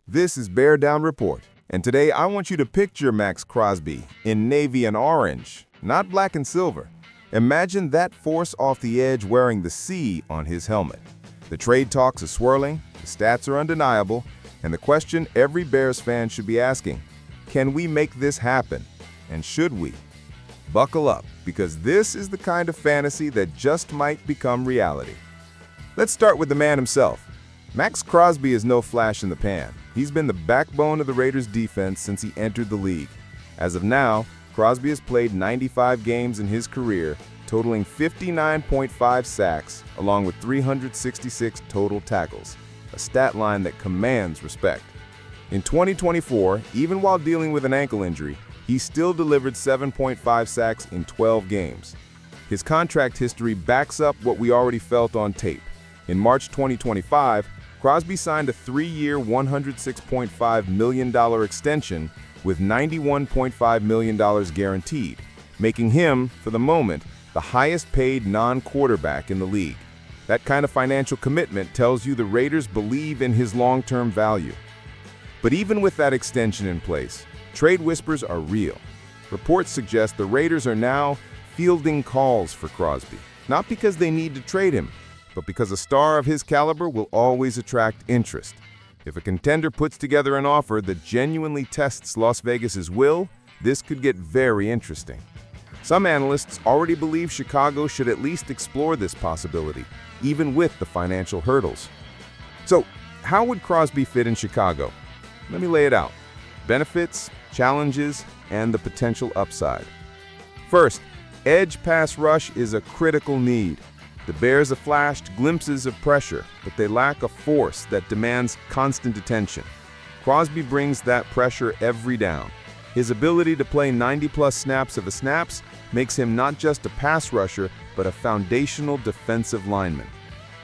This is Bear Down Report, and today I want you to picture Maxx Crosby in navy and orange, not black and silver. Imagine that force off the edge wearing the C on his helmet. The trade talks are swirling, the stats are undeniable, and the question every Bears fan should be asking, can we make this happen? And should we? Buckle up, because this is the kind of fantasy that just might become reality. Let's start with the man himself. Maxx Crosby is no flash in the pan. He's been the backbone of the Raiders' defense since he entered the league. As of now, Crosby has played 95 games in his career, totaling 59.5 sacks, along with 366 total tackles, a stat line that commands respect. In 2024, even while dealing with an ankle injury, he still delivered 7.5 sacks in 12 games. His contract history backs up what we already felt on tape. In March 2025, Crosby signed a 3-year, $106.5 million extension with $91.5 million guaranteed, making him, for the moment, the highest-paid non-quarterback in the league. That kind of financial commitment tells you the Raiders believe in his long-term value. But even with that extension in place, trade whispers are real. Reports suggest the Raiders are now fielding calls for Crosby, not because they need to trade him, but because a star of his caliber will always attract interest. If a contender puts together an offer that genuinely tests Las Vegas's will, this could get very interesting. Some analysts already believe Chicago should at least explore this possibility, even with the financial hurdles. So, how would Crosby fit in Chicago? Let me lay it out. Benefits, challenges, and the potential upside. First, edge pass rush is a critical need. The Bears have flashed glimpses of pressure, but they lack a force that demands constant attention. Crosby brings that pressure every down. His ability to play 90-plus snaps of the snaps makes him not just a pass rusher, but a foundational defensive lineman.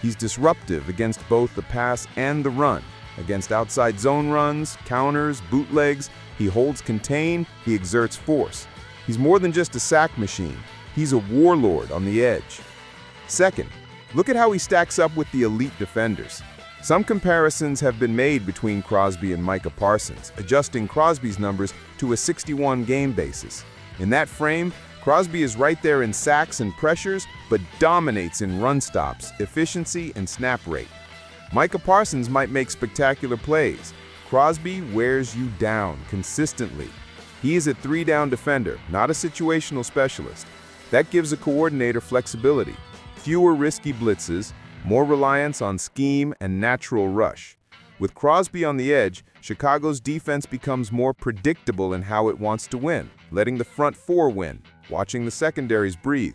He's disruptive against both the pass and the run. Against outside zone runs, counters, bootlegs, he holds contain, he exerts force. He's more than just a sack machine. He's a warlord on the edge. Second, look at how he stacks up with the elite defenders. Some comparisons have been made between Crosby and Micah Parsons, adjusting Crosby's numbers to a 61-game basis. In that frame, Crosby is right there in sacks and pressures, but dominates in run stops, efficiency, and snap rate. Micah Parsons might make spectacular plays. Crosby wears you down consistently. He is a three-down defender, not a situational specialist. That gives a coordinator flexibility. Fewer risky blitzes, more reliance on scheme and natural rush. With Crosby on the edge, Chicago's defense becomes more predictable in how it wants to win, letting the front four win, watching the secondaries breathe.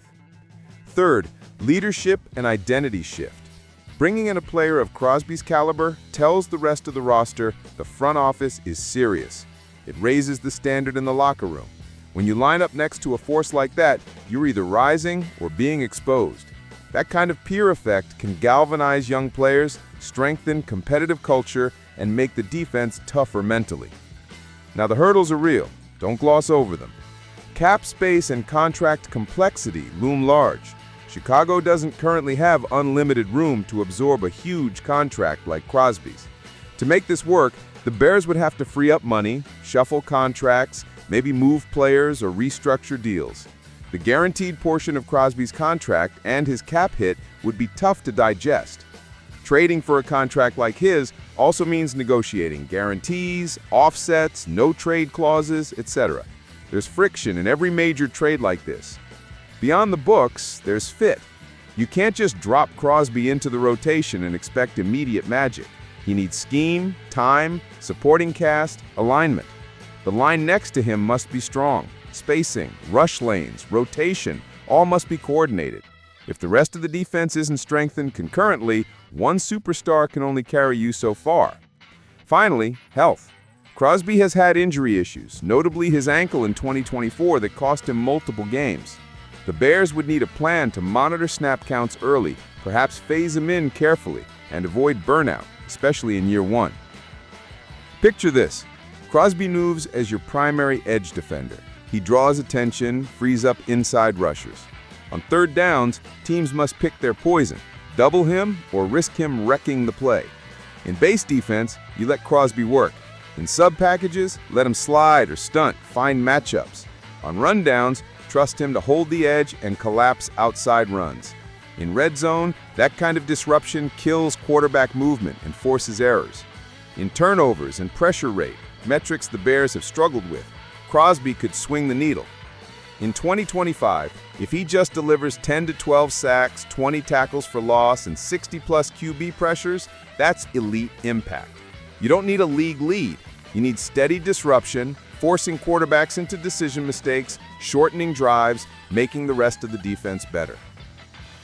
Third, leadership and identity shift. Bringing in a player of Crosby's caliber tells the rest of the roster the front office is serious. It raises the standard in the locker room. When you line up next to a force like that, you're either rising or being exposed. That kind of peer effect can galvanize young players, strengthen competitive culture, and make the defense tougher mentally. Now, the hurdles are real. Don't gloss over them. Cap space and contract complexity loom large. Chicago doesn't currently have unlimited room to absorb a huge contract like Crosby's. To make this work, the Bears would have to free up money, shuffle contracts, maybe move players or restructure deals. The guaranteed portion of Crosby's contract and his cap hit would be tough to digest. Trading for a contract like his also means negotiating guarantees, offsets, no-trade clauses, etc. There's friction in every major trade like this. Beyond the books, there's fit. You can't just drop Crosby into the rotation and expect immediate magic. He needs scheme, time, supporting cast, alignment. The line next to him must be strong. Spacing, rush lanes, rotation, all must be coordinated. If the rest of the defense isn't strengthened concurrently, one superstar can only carry you so far. Finally, health. Crosby has had injury issues, notably his ankle in 2024 that cost him multiple games. The Bears would need a plan to monitor snap counts early, perhaps phase him in carefully, and avoid burnout, especially in year one. Picture this. Crosby moves as your primary edge defender. He draws attention, frees up inside rushers. On third downs, teams must pick their poison, double him or risk him wrecking the play. In base defense, you let Crosby work. In sub packages, let him slide or stunt, find matchups. On rundowns, trust him to hold the edge and collapse outside runs. In red zone, that kind of disruption kills quarterback movement and forces errors. In turnovers and pressure rate, metrics the Bears have struggled with, Crosby could swing the needle. In 2025, if he just delivers 10 to 12 sacks, 20 tackles for loss, and 60-plus QB pressures, that's elite impact. You don't need a league lead. You need steady disruption, forcing quarterbacks into decision mistakes, shortening drives, making the rest of the defense better.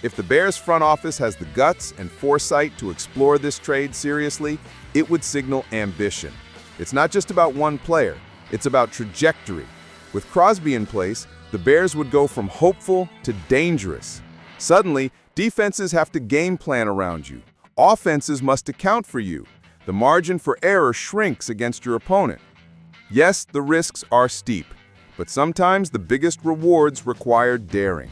If the Bears front office has the guts and foresight to explore this trade seriously, it would signal ambition. It's not just about one player, it's about trajectory. With Crosby in place, the Bears would go from hopeful to dangerous. Suddenly, defenses have to game plan around you. Offenses must account for you. The margin for error shrinks against your opponent. Yes, the risks are steep, but sometimes the biggest rewards require daring.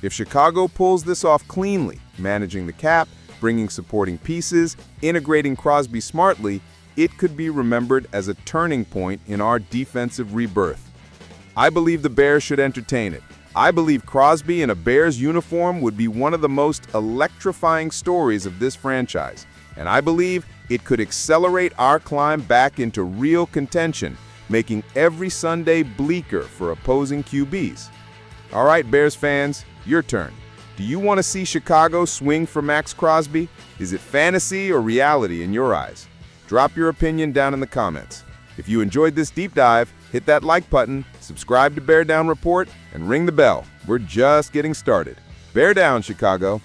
If Chicago pulls this off cleanly, managing the cap, bringing supporting pieces, integrating Crosby smartly, it could be remembered as a turning point in our defensive rebirth. I believe the Bears should entertain it. I believe Crosby in a Bears uniform would be one of the most electrifying stories of this franchise, and I believe it could accelerate our climb back into real contention, making every Sunday bleaker for opposing QBs. All right, Bears fans, your turn. Do you want to see Chicago swing for Maxx Crosby? Is it fantasy or reality in your eyes? Drop your opinion down in the comments. If you enjoyed this deep dive, hit that like button, subscribe to Bear Down Report, and ring the bell. We're just getting started. Bear down, Chicago.